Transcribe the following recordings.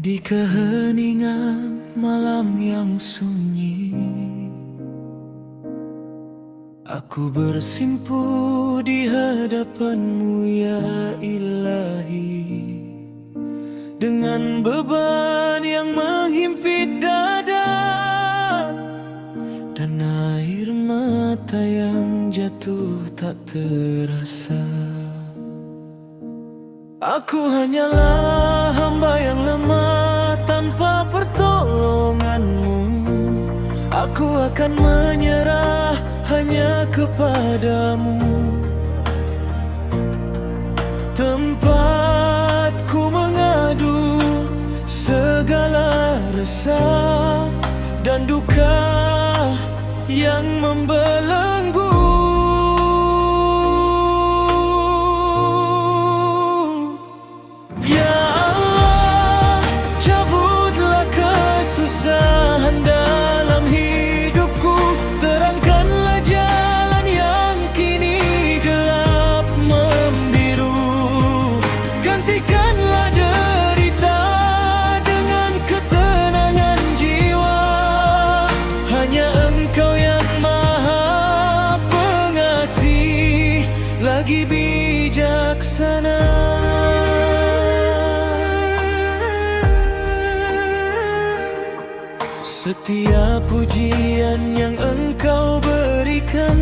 Di keheningan malam yang sunyi, aku bersimpu di hadapan-Mu ya Ilahi. Dengan beban yang menghimpit dada dan air mata yang jatuh tak terasa, aku hanyalah hamba yang lemah tanpa pertolongan-Mu. Aku akan menyerah hanya kepadamu. Tempatku mengadu segala resah dan duka yang membelenggu. Ya Allah, cabutlah kesusahan dalam hidupku. Terangkanlah jalan yang kini gelap membiru. Gantikanlah derita dengan ketenangan jiwa. Hanya Engkau yang Maha Pengasih, lagi bijaksana. Setiap pujian yang Engkau berikan,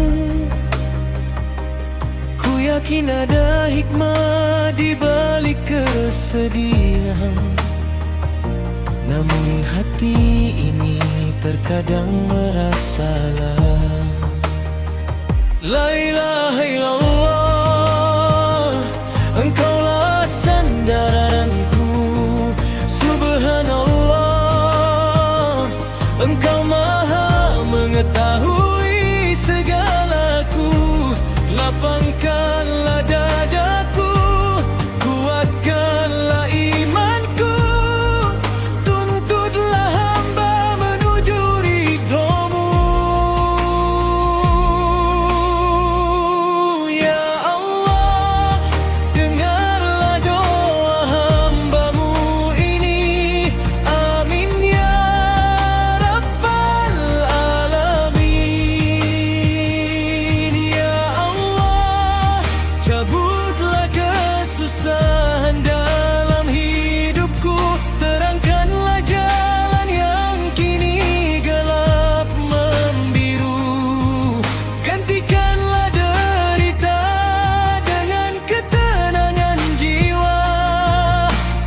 ku yakin ada hikmah di balik kesedihan. Namun hati ini terkadang merasalah, la ilaha illallah, Engkaulah sandaranku. Subhanallah, Engkau Maha mengetahui segalaku. Lapangkanlah dadaku, kuatkanlah imanku. Tuntutlah hamba menuju ridho-Mu. Ya Allah, dengarlah doa hamba-Mu ini. Amin ya Rabbal Alamin. Ya Allah, cabutlah kesusahan dalam hidupku. Terangkanlah jalan yang kini gelap membiru. Gantikanlah derita dengan ketenangan jiwa.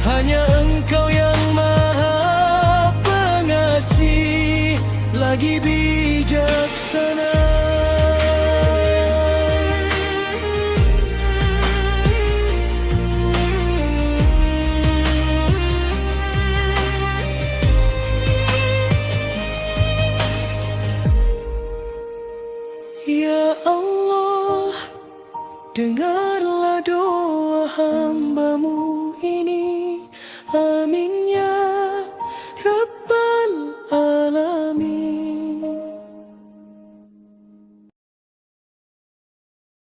Hanya Engkau yang Maha Pengasih, lagi bijaksana. Ya Allah, dengarlah